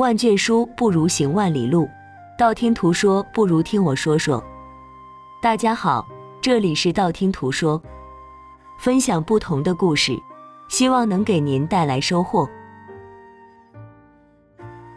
万卷书不如行万里路，道听途说不如听我说说。大家好，这里是道听途说，分享不同的故事，希望能给您带来收获。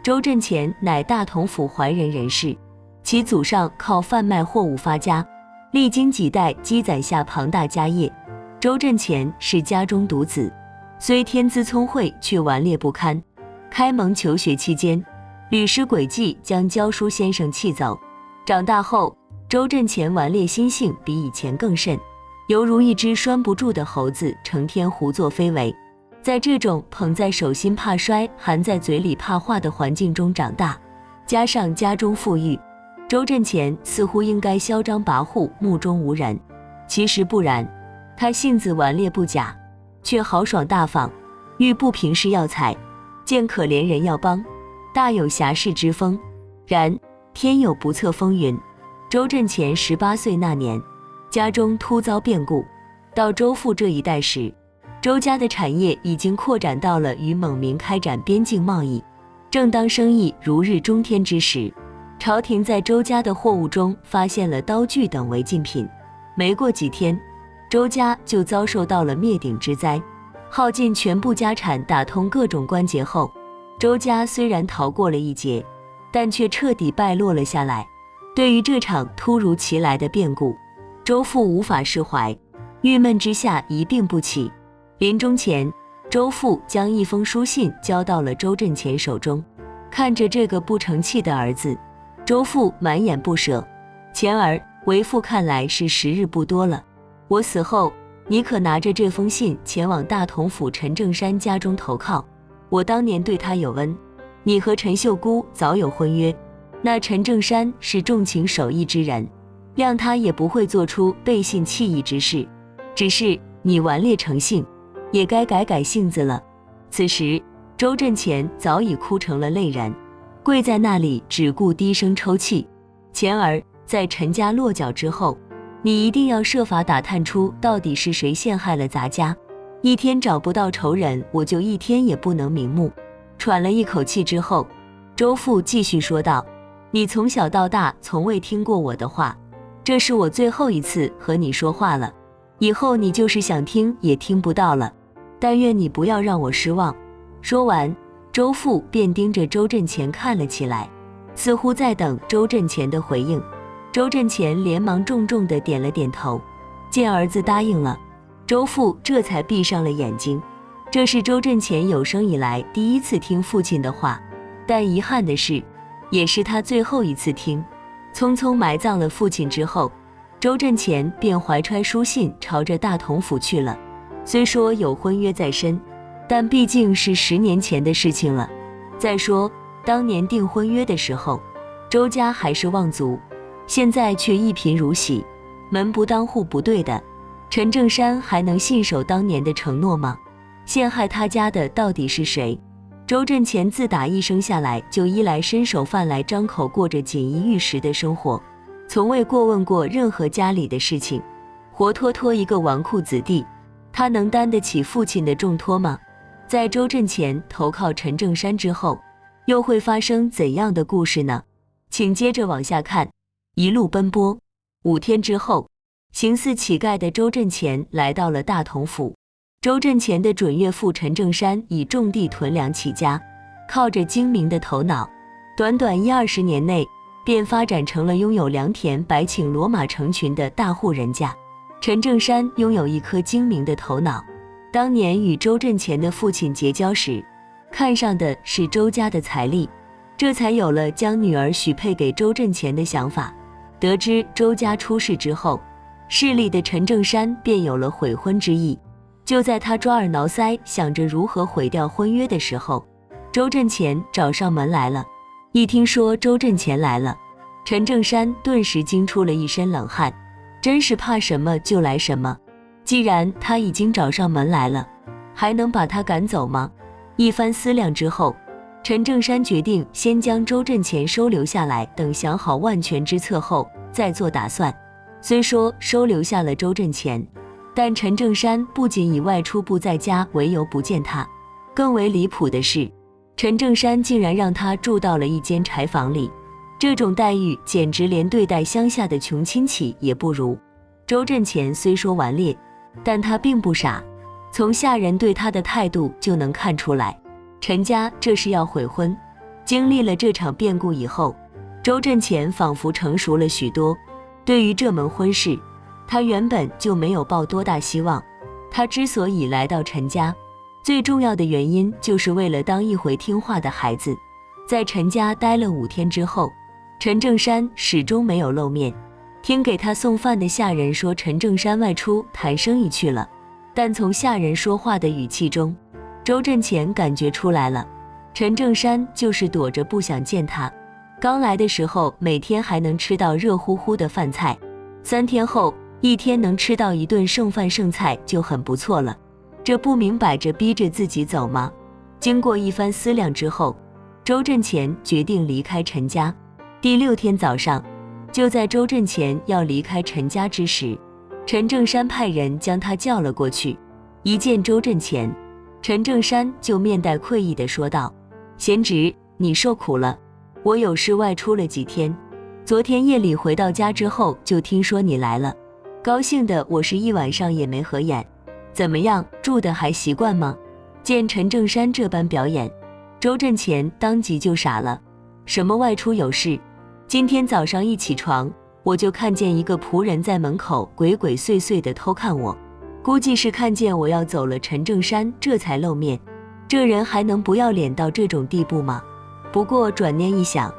周振乾乃大同府怀仁人士，其祖上靠贩卖货物发家，历经几代积攒下庞大家业。周振乾是家中独子，虽天资聪慧，却顽劣不堪。开蒙求学期间，屡施诡计将教书先生气走。长大后，周振乾顽劣心性比以前更甚，犹如一只拴不住的猴子，成天胡作非为。在这种捧在手心怕摔，含在嘴里怕化的环境中长大，加上家中富裕，周振乾似乎应该嚣张跋扈，目中无人。其实不然，他性子顽劣不假，却豪爽大方，遇不平事要踩，见可怜人要帮，大有侠士之风。然天有不测风云，周振乾18岁那年，家中突遭变故。到周父这一代时，周家的产业已经扩展到了与蒙明开展边境贸易。正当生意如日中天之时，朝廷在周家的货物中发现了刀具等违禁品。没过几天，周家就遭受到了灭顶之灾，耗尽全部家产，打通各种关节后，周家虽然逃过了一劫，但却彻底败落了下来。对于这场突如其来的变故，周父无法释怀，郁闷之下一病不起。临终前，周父将一封书信交到了周振乾手中。看着这个不成器的儿子，周父满眼不舍。乾儿，为父看来是时日不多了，我死后，你可拿着这封信前往大同府陈正山家中投靠。我当年对他有恩，你和陈秀姑早有婚约，那陈正山是重情守义之人，谅他也不会做出背信弃义之事。只是你顽劣成性，也该改改性子了。此时，周振乾早已哭成了泪人，跪在那里只顾低声抽泣。乾儿，在陈家落脚之后，你一定要设法打探出到底是谁陷害了咱家。一天找不到仇人，我就一天也不能瞑目。喘了一口气之后，周父继续说道：你从小到大从未听过我的话，这是我最后一次和你说话了，以后你就是想听也听不到了，但愿你不要让我失望。说完，周父便盯着周振乾看了起来，似乎在等周振乾的回应。周振乾连忙重重地点了点头，见儿子答应了，周父这才闭上了眼睛。这是周振乾有生以来第一次听父亲的话，但遗憾的是，也是他最后一次听。匆匆埋葬了父亲之后，周振乾便怀揣书信朝着大同府去了。虽说有婚约在身，但毕竟是10年前的事情了。再说，当年订婚约的时候，周家还是望族，现在却一贫如洗，门不当户不对的。陈正山还能信守当年的承诺吗？陷害他家的到底是谁？周振乾自打一生下来就衣来伸手饭来张口过着锦衣玉食的生活，从未过问过任何家里的事情，活脱脱一个纨绔子弟，他能担得起父亲的重托吗？在周振乾投靠陈正山之后，又会发生怎样的故事呢？请接着往下看。一路奔波，5天之后，形似乞丐的周振乾来到了大同府。周振乾的准岳父陈正山以种地囤粮起家，靠着精明的头脑，短短10-20年内便发展成了拥有良田、百顷骡马成群的大户人家。陈正山拥有一颗精明的头脑，当年与周振乾的父亲结交时，看上的是周家的财力，这才有了将女儿许配给周振乾的想法。得知周家出事之后，势利的陈正山便有了悔婚之意。就在他抓耳挠腮，想着如何毁掉婚约的时候，周振乾找上门来了。一听说周振乾来了，陈正山顿时惊出了一身冷汗，真是怕什么就来什么。既然他已经找上门来了，还能把他赶走吗？一番思量之后，陈正山决定先将周振乾收留下来，等想好万全之策后再做打算。虽说收留下了周振乾，但陈正山不仅以外出不在家为由不见他，更为离谱的是，陈正山竟然让他住到了一间柴房里，这种待遇简直连对待乡下的穷亲戚也不如。周振前虽说顽劣，但他并不傻，从下人对他的态度就能看出来，陈家这是要悔婚。经历了这场变故以后，周振前仿佛成熟了许多。对于这门婚事，他原本就没有抱多大希望。他之所以来到陈家，最重要的原因就是为了当一回听话的孩子。在陈家待了5天之后，陈正山始终没有露面。听给他送饭的下人说陈正山外出谈生意去了，但从下人说话的语气中，周振前感觉出来了，陈正山就是躲着不想见他。刚来的时候每天还能吃到热乎乎的饭菜，3天后1天能吃到1顿剩饭剩菜就很不错了，这不明摆着逼着自己走吗？经过一番思量之后，周振前决定离开陈家。第6天早上，就在周振前要离开陈家之时，陈正山派人将他叫了过去。一见周振前，陈正山就面带愧意地说道：“贤侄，你受苦了，我有事外出了几天，昨天夜里回到家之后就听说你来了，高兴的我是一晚上也没合眼。怎么样，住得还习惯吗？”见陈正山这般表演，周振前当即就傻了。什么外出有事？今天早上一起床，我就看见一个仆人在门口鬼鬼祟祟地偷看我，估计是看见我要走了陈正山这才露面。这人还能不要脸到这种地步吗？不过转念一想，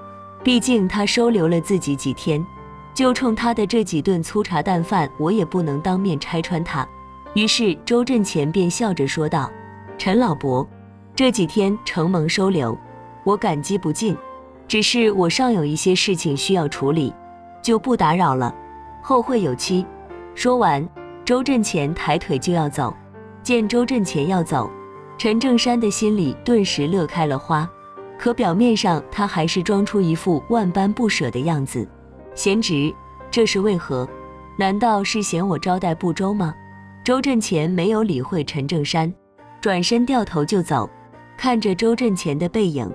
毕竟他收留了自己几天，就冲他的这几顿粗茶淡饭，我也不能当面拆穿他。于是周振前便笑着说道：“陈老伯，这几天承蒙收留，我感激不尽，只是我尚有一些事情需要处理，就不打扰了，后会有期。”说完，周振前抬腿就要走。见周振前要走，陈正山的心里顿时乐开了花，可表面上他还是装出一副万般不舍的样子。贤侄，这是为何？难道是嫌我招待不周吗？周振前没有理会陈正山，转身掉头就走。看着周振前的背影，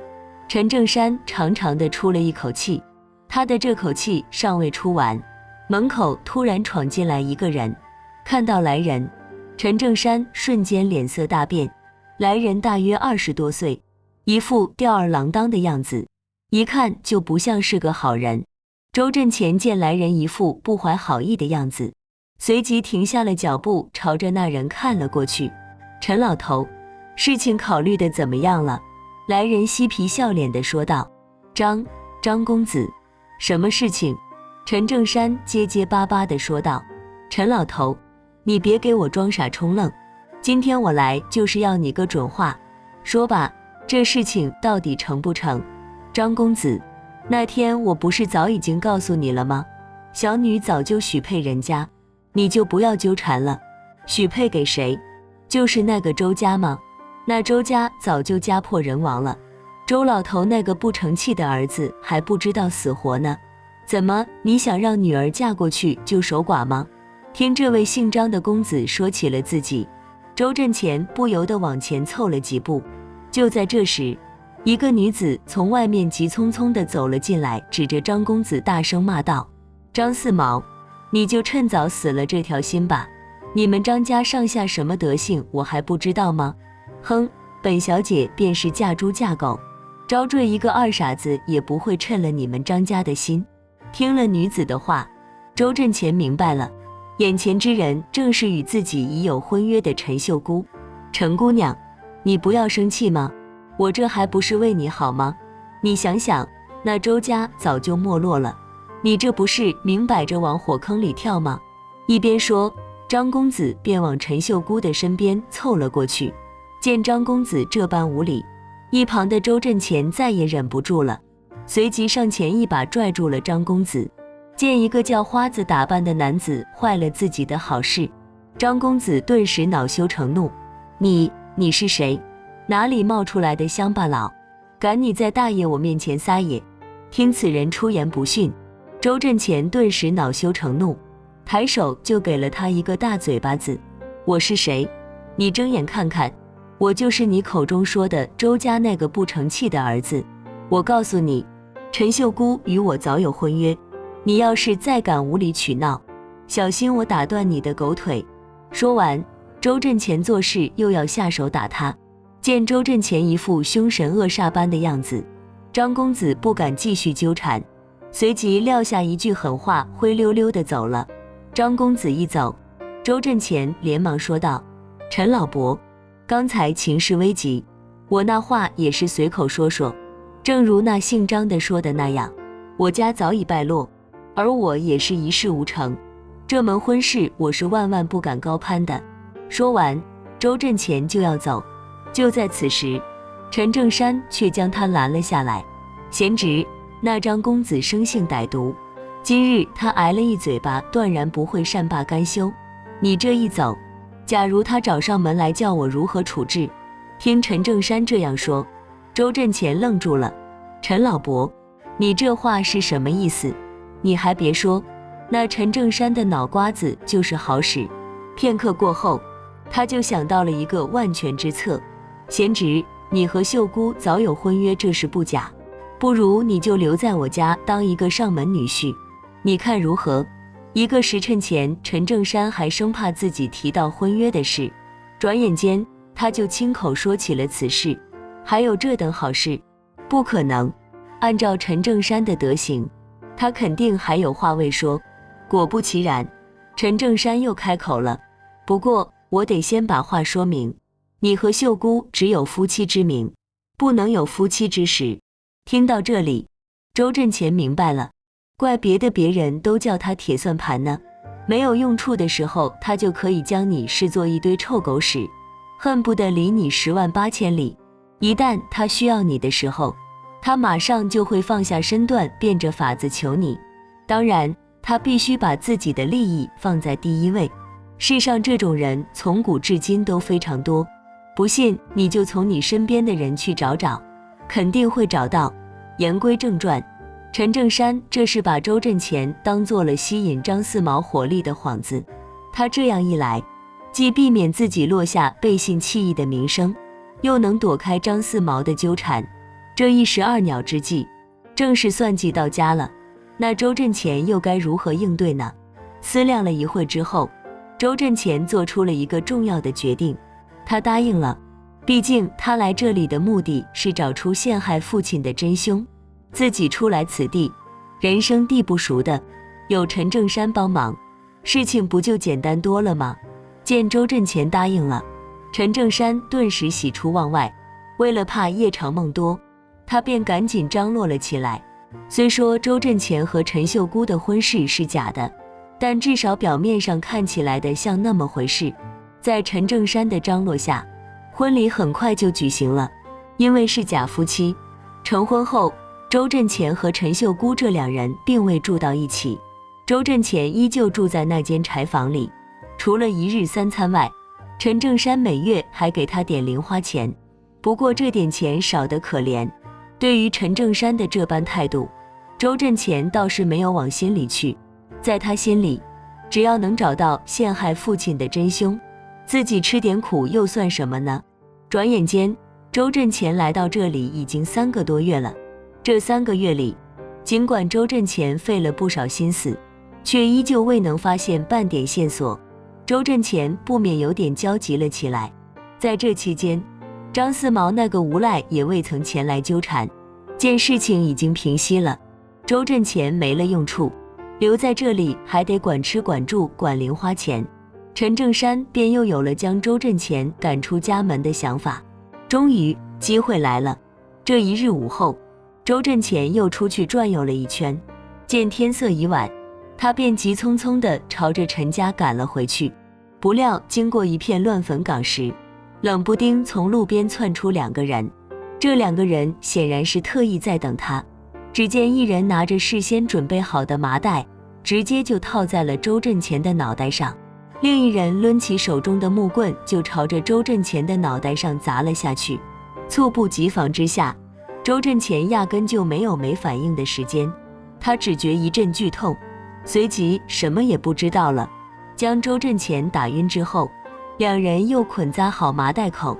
陈正山长长的出了一口气。他的这口气尚未出完，门口突然闯进来一个人。看到来人，陈正山瞬间脸色大变。来人大约20多岁，一副吊儿郎当的样子，一看就不像是个好人。周振前见来人一副不怀好意的样子，随即停下了脚步，朝着那人看了过去。陈老头，事情考虑的怎么样了？来人嬉皮笑脸地说道。张公子，什么事情？陈正山结结巴巴地说道。陈老头，你别给我装傻充愣，今天我来就是要你个准话，说吧，这事情到底成不成？张公子，那天我不是早已经告诉你了吗？小女早就许配人家，你就不要纠缠了。许配给谁？就是那个周家吗？那周家早就家破人亡了，周老头那个不成器的儿子还不知道死活呢。怎么，你想让女儿嫁过去就守寡吗？听这位姓张的公子说起了自己，周振前不由得往前凑了几步。就在这时，一个女子从外面急匆匆地走了进来，指着张公子大声骂道：“张四毛，你就趁早死了这条心吧！你们张家上下什么德行，我还不知道吗？哼，本小姐便是嫁猪嫁狗，招赘一个二傻子也不会趁了你们张家的心。”听了女子的话，周振前明白了，眼前之人正是与自己已有婚约的陈秀姑。陈姑娘，你不要生气吗？我这还不是为你好吗？你想想，那周家早就没落了，你这不是明摆着往火坑里跳吗？一边说，张公子便往陈秀姑的身边凑了过去。见张公子这般无礼，一旁的周振前再也忍不住了，随即上前一把拽住了张公子。见一个叫花子打扮的男子坏了自己的好事，张公子顿时恼羞成怒：“你是谁？哪里冒出来的乡巴佬？敢你在大爷我面前撒野！”听此人出言不逊，周振前顿时恼羞成怒，抬手就给了他一个大嘴巴子：“我是谁？你睁眼看看！”我就是你口中说的周家那个不成器的儿子。我告诉你，陈秀姑与我早有婚约，你要是再敢无理取闹，小心我打断你的狗腿。说完，周振前做事又要下手打他。见周振前一副凶神恶煞般的样子，张公子不敢继续纠缠，随即撂下一句狠话，灰溜溜地走了。张公子一走，周振前连忙说道：陈老伯，刚才情势危急，我那话也是随口说说，正如那姓张的说的那样，我家早已败落，而我也是一事无成，这门婚事我是万万不敢高攀的。说完，周振前就要走，就在此时，陈正山却将他拦了下来。贤侄，那张公子生性歹毒，今日他挨了一嘴巴，断然不会善罢甘休。你这一走，假如他找上门来，叫我如何处置？听陈正山这样说，周振前愣住了。陈老伯，你这话是什么意思？你还别说，那陈正山的脑瓜子就是好使。片刻过后，他就想到了一个万全之策。贤侄，你和秀姑早有婚约，这是不假，不如你就留在我家当一个上门女婿，你看如何？一个时辰前，陈正山还生怕自己提到婚约的事，转眼间他就亲口说起了此事。还有这等好事？不可能，按照陈正山的德行，他肯定还有话未说。果不其然，陈正山又开口了，不过我得先把话说明，你和秀姑只有夫妻之名，不能有夫妻之实。听到这里，周振前明白了，怪别人都叫他铁算盘呢，没有用处的时候，他就可以将你视作一堆臭狗屎，恨不得离你108000里。一旦他需要你的时候，他马上就会放下身段，变着法子求你。当然，他必须把自己的利益放在第一位。世上这种人从古至今都非常多，不信你就从你身边的人去找找，肯定会找到。言归正传，陈正山这是把周振前当做了吸引张四毛火力的幌子。他这样一来，既避免自己落下背信弃义的名声，又能躲开张四毛的纠缠。这一石二鸟之计，正是算计到家了。那周振前又该如何应对呢？思量了一会之后，周振前做出了一个重要的决定，他答应了。毕竟他来这里的目的是找出陷害父亲的真凶，自己出来此地，人生地不熟的，有陈正山帮忙，事情不就简单多了吗？见周振前答应了，陈正山顿时喜出望外，为了怕夜长梦多，他便赶紧张罗了起来。虽说周振前和陈秀姑的婚事是假的，但至少表面上看起来的像那么回事。在陈正山的张罗下，婚礼很快就举行了。因为是假夫妻，成婚后，周振前和陈秀姑这两人并未住到一起，周振前依旧住在那间柴房里，除了一日3餐外，陈正山每月还给他点零花钱，不过这点钱少得可怜。对于陈正山的这般态度，周振前倒是没有往心里去。在他心里，只要能找到陷害父亲的真凶，自己吃点苦又算什么呢？转眼间，周振前来到这里已经3个多月了。这3个月里，尽管周振前费了不少心思，却依旧未能发现半点线索。周振前不免有点焦急了起来。在这期间，张四毛那个无赖也未曾前来纠缠。见事情已经平息了，周振前没了用处，留在这里还得管吃管住管零花钱，陈正山便又有了将周振前赶出家门的想法。终于机会来了，这一日午后，周振前又出去转悠了一圈，见天色已晚，他便急匆匆地朝着陈家赶了回去。不料经过一片乱坟岗时，冷不丁从路边窜出2个人，这2个人显然是特意在等他。只见一人拿着事先准备好的麻袋，直接就套在了周振前的脑袋上，另一人抡起手中的木棍就朝着周振前的脑袋上砸了下去。猝不及防之下，周振前压根就没有没反应的时间，他只觉一阵剧痛，随即什么也不知道了。将周振前打晕之后，2人又捆扎好麻袋口，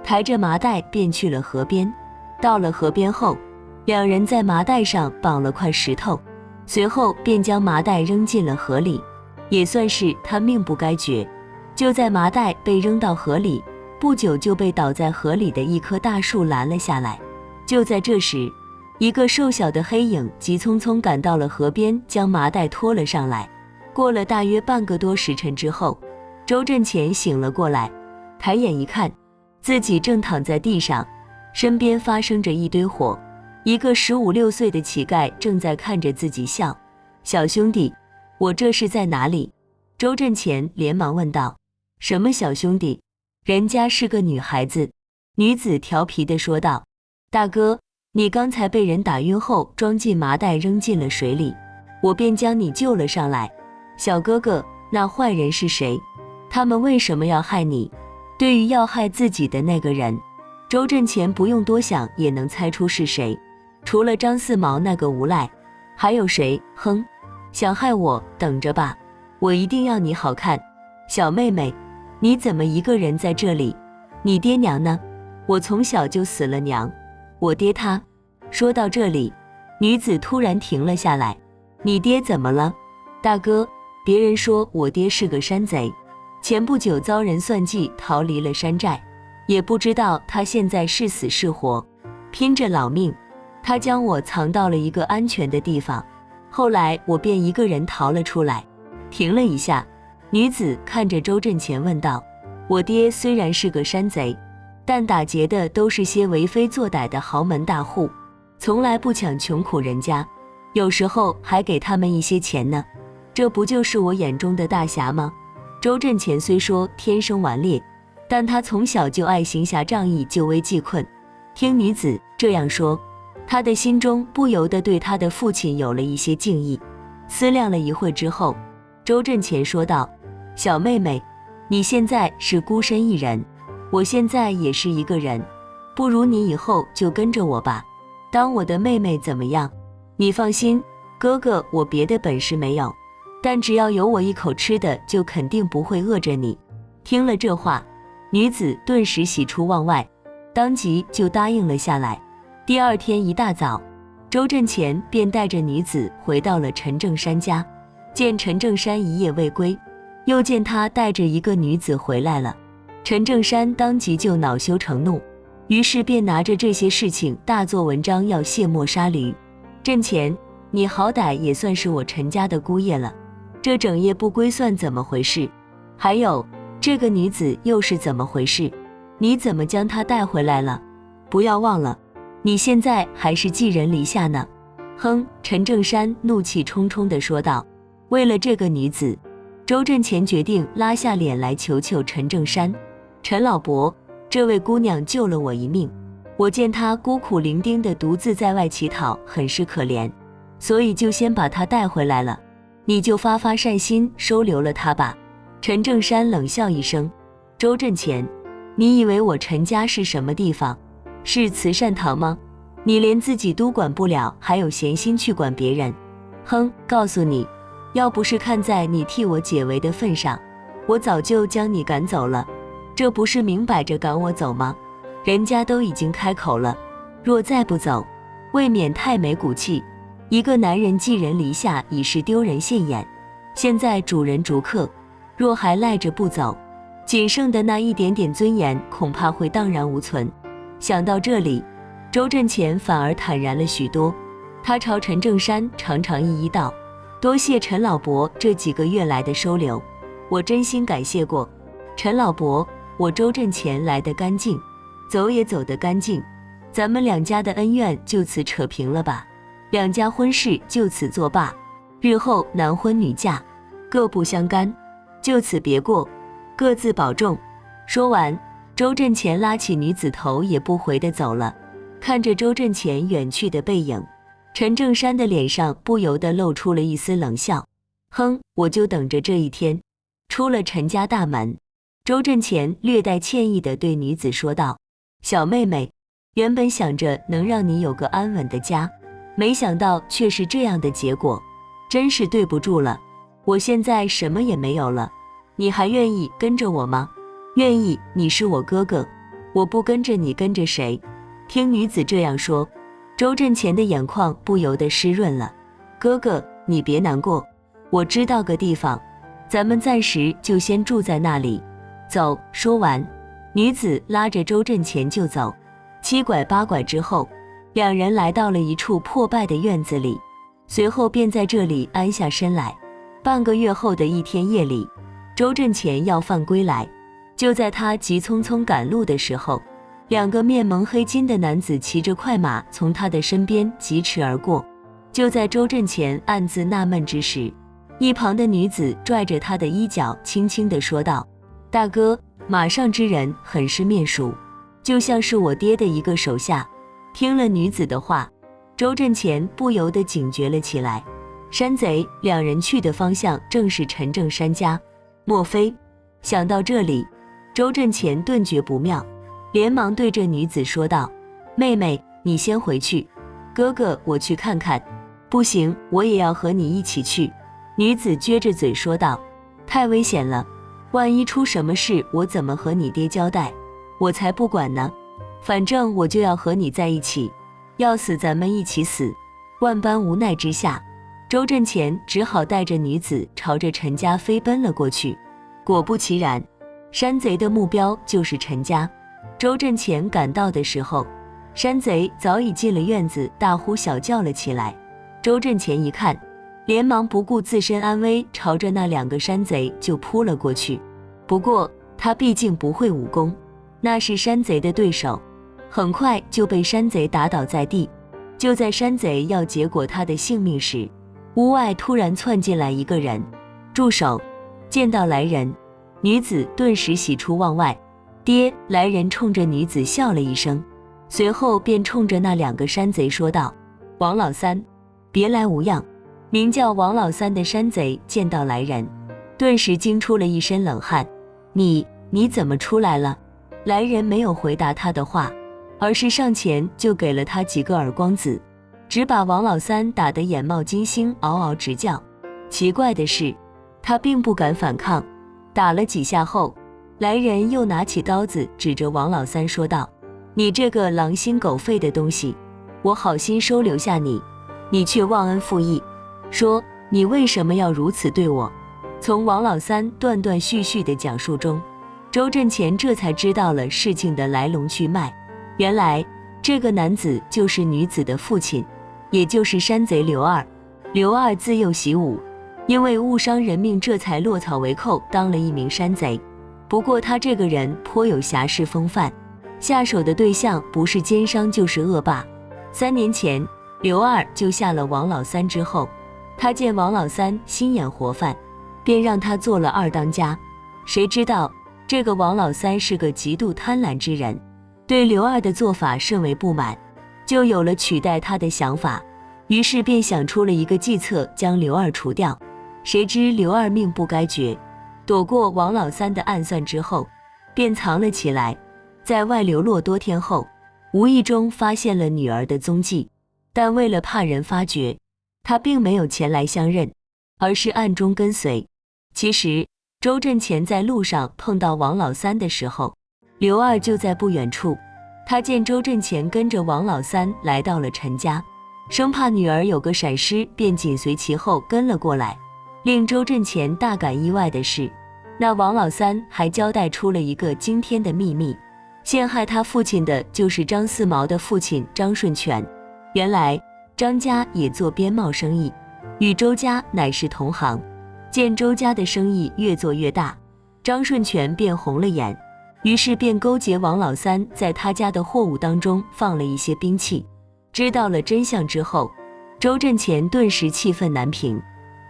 抬着麻袋便去了河边。到了河边后，两人在麻袋上绑了块石头，随后便将麻袋扔进了河里，也算是他命不该绝。就在麻袋被扔到河里，不久就被倒在河里的一棵大树拦了下来。就在这时，一个瘦小的黑影急匆匆赶到了河边，将麻袋拖了上来。过了大约半个多时辰之后，周振前醒了过来，抬眼一看，自己正躺在地上，身边发生着一堆火。一个15、16岁的乞丐正在看着自己笑。小兄弟，我这是在哪里？周振前连忙问道。什么小兄弟？人家是个女孩子。女子调皮地说道。大哥，你刚才被人打晕后装进麻袋扔进了水里，我便将你救了上来。小哥哥，那坏人是谁？他们为什么要害你？对于要害自己的那个人，周振前不用多想也能猜出是谁。除了张四毛那个无赖，还有谁？哼，想害我，等着吧，我一定要你好看。小妹妹，你怎么一个人在这里？你爹娘呢？我从小就死了娘，我爹他……说到这里，女子突然停了下来。你爹怎么了？大哥，别人说我爹是个山贼，前不久遭人算计逃离了山寨，也不知道他现在是死是活，拼着老命，他将我藏到了一个安全的地方，后来我便一个人逃了出来。停了一下，女子看着周振前问道，我爹虽然是个山贼，但打劫的都是些为非作歹的豪门大户，从来不抢穷苦人家，有时候还给他们一些钱呢，这不就是我眼中的大侠吗？周振前虽说天生顽劣，但他从小就爱行侠仗义，救危济困。听女子这样说，他的心中不由得对他的父亲有了一些敬意。思量了一会之后，周振前说道，小妹妹，你现在是孤身一人，我现在也是一个人，不如你以后就跟着我吧，当我的妹妹怎么样？你放心，哥哥我别的本事没有，但只要有我一口吃的，就肯定不会饿着你。听了这话，女子顿时喜出望外，当即就答应了下来。第二天一大早，周振前便带着女子回到了陈正山家，见陈正山一夜未归，又见他带着一个女子回来了，陈正山当即就恼羞成怒，于是便拿着这些事情大做文章，要卸磨杀驴。振前，你好歹也算是我陈家的姑爷了，这整夜不归算怎么回事？还有这个女子又是怎么回事？你怎么将她带回来了？不要忘了，你现在还是寄人篱下呢。哼，陈正山怒气冲冲地说道。为了这个女子，周振前决定拉下脸来求求陈正山。陈老伯，这位姑娘救了我一命，我见她孤苦伶仃的独自在外乞讨，很是可怜，所以就先把她带回来了，你就发发善心，收留了她吧。陈正山冷笑一声，周振前，你以为我陈家是什么地方？是慈善堂吗？你连自己都管不了，还有闲心去管别人？哼，告诉你，要不是看在你替我解围的份上，我早就将你赶走了，这不是明摆着赶我走吗？人家都已经开口了，若再不走，未免太没骨气。一个男人寄人篱下，已是丢人现眼，现在主人逐客，若还赖着不走，仅剩的那一点点尊严恐怕会荡然无存。想到这里，周振前反而坦然了许多，他朝陈正山长长一揖道，多谢陈老伯这几个月来的收留，我真心感谢过。陈老伯，我周振前来得干净，走也走得干净，咱们两家的恩怨就此扯平了吧，两家婚事就此作罢，日后男婚女嫁，各不相干，就此别过，各自保重。说完，周振前拉起女子头也不回地走了。看着周振前远去的背影，陈正山的脸上不由得露出了一丝冷笑。哼，我就等着这一天。出了陈家大门，周振前略带歉意地对女子说道，小妹妹，原本想着能让你有个安稳的家，没想到却是这样的结果，真是对不住了。我现在什么也没有了，你还愿意跟着我吗？愿意，你是我哥哥，我不跟着你，跟着谁？听女子这样说，周振前的眼眶不由得湿润了。哥哥，你别难过，我知道个地方，咱们暂时就先住在那里。走。说完，女子拉着周振前就走。七拐八拐之后，两人来到了一处破败的院子里，随后便在这里安下身来。半个月后的一天夜里，周振前要饭归来，就在他急匆匆赶路的时候，两个面蒙黑金的男子骑着快马从他的身边疾驰而过。就在周振前暗自纳闷之时，一旁的女子拽着他的衣角，轻轻地说道：大哥，马上之人很是面熟，就像是我爹的一个手下。听了女子的话，周振前不由得警觉了起来。山贼两人去的方向正是陈正山家，莫非？想到这里，周振前顿觉不妙，连忙对着女子说道：妹妹，你先回去，哥哥我去看看。不行，我也要和你一起去。女子撅着嘴说道：太危险了，万一出什么事，我怎么和你爹交代？我才不管呢，反正我就要和你在一起，要死咱们一起死。万般无奈之下，周振前只好带着女子朝着陈家飞奔了过去。果不其然，山贼的目标就是陈家。周振前赶到的时候，山贼早已进了院子，大呼小叫了起来。周振前一看，连忙不顾自身安危，朝着那两个山贼就扑了过去。不过他毕竟不会武功，那是山贼的对手，很快就被山贼打倒在地。就在山贼要结果他的性命时，屋外突然窜进来一个人。住手！见到来人，女子顿时喜出望外。爹！来人冲着女子笑了一声，随后便冲着那两个山贼说道：王老三，别来无恙。名叫王老三的山贼见到来人，顿时惊出了一身冷汗。你怎么出来了？来人没有回答他的话，而是上前就给了他几个耳光子，只把王老三打得眼冒金星，嗷嗷直叫。奇怪的是，他并不敢反抗。打了几下后，来人又拿起刀子指着王老三说道：你这个狼心狗肺的东西，我好心收留下你，你却忘恩负义，说你为什么要如此对我？从王老三断断续续的讲述中，周振前这才知道了事情的来龙去脉。原来这个男子就是女子的父亲，也就是山贼刘二。刘二自幼习武，因为误伤人命，这才落草为寇，当了一名山贼。不过他这个人颇有侠士风范，下手的对象不是奸商就是恶霸。3年前，刘二救下了王老三之后，他见王老三心眼活泛，便让他做了二当家。谁知道这个王老三是个极度贪婪之人，对刘二的做法甚为不满，就有了取代他的想法，于是便想出了一个计策将刘二除掉。谁知刘二命不该绝，躲过王老三的暗算之后，便藏了起来，在外流落多天后，无意中发现了女儿的踪迹，但为了怕人发觉，他并没有前来相认，而是暗中跟随。其实周振前在路上碰到王老三的时候，刘二就在不远处。他见周振前跟着王老三来到了陈家，生怕女儿有个闪失，便紧随其后跟了过来。令周振前大感意外的是，那王老三还交代出了一个惊天的秘密，陷害他父亲的就是张四毛的父亲张顺全。原来张家也做边贸生意，与周家乃是同行。见周家的生意越做越大，张顺全便红了眼，于是便勾结王老三，在他家的货物当中放了一些兵器。知道了真相之后，周振前顿时气愤难平，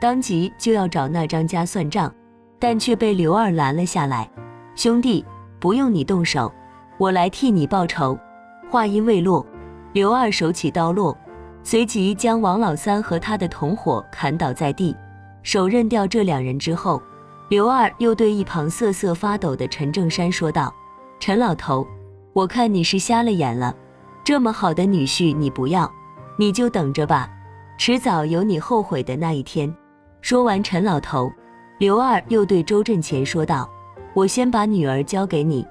当即就要找那张家算账，但却被刘二拦了下来。兄弟，不用你动手，我来替你报仇。话音未落，刘二手起刀落，随即将王老三和他的同伙砍倒在地。手刃掉这两人之后，刘二又对一旁瑟瑟发抖的陈正山说道：陈老头，我看你是瞎了眼了，这么好的女婿你不要，你就等着吧，迟早有你后悔的那一天。说完陈老头，刘二又对周振前说道：我先把女儿交给你，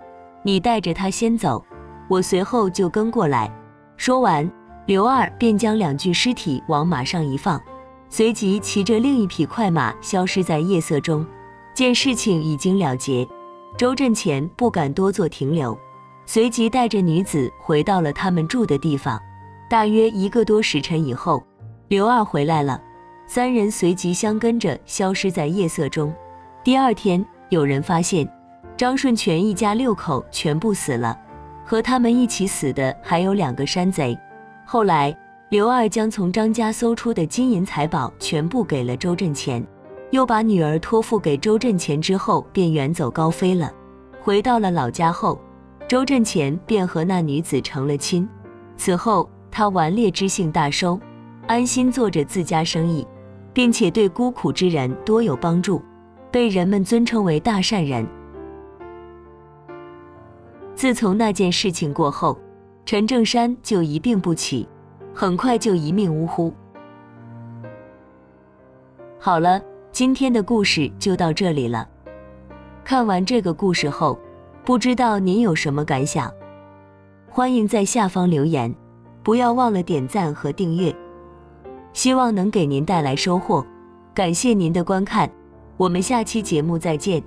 你带着他先走，我随后就跟过来。说完，刘二便将2具尸体往马上一放，随即骑着另一匹快马消失在夜色中。见事情已经了结，周振前不敢多做停留，随即带着女子回到了他们住的地方。大约1个多时辰以后，刘二回来了，3人随即相跟着消失在夜色中。第2天，有人发现张顺全一家6口全部死了，和他们一起死的还有2个山贼。后来，刘二将从张家搜出的金银财宝全部给了周振前，又把女儿托付给周振前之后，便远走高飞了。回到了老家后，周振前便和那女子成了亲。此后，他顽劣之性大收，安心做着自家生意，并且对孤苦之人多有帮助，被人们尊称为大善人。自从那件事情过后，陈正山就一病不起，很快就一命呜呼。好了，今天的故事就到这里了。看完这个故事后，不知道您有什么感想？欢迎在下方留言，不要忘了点赞和订阅，希望能给您带来收获。感谢您的观看，我们下期节目再见。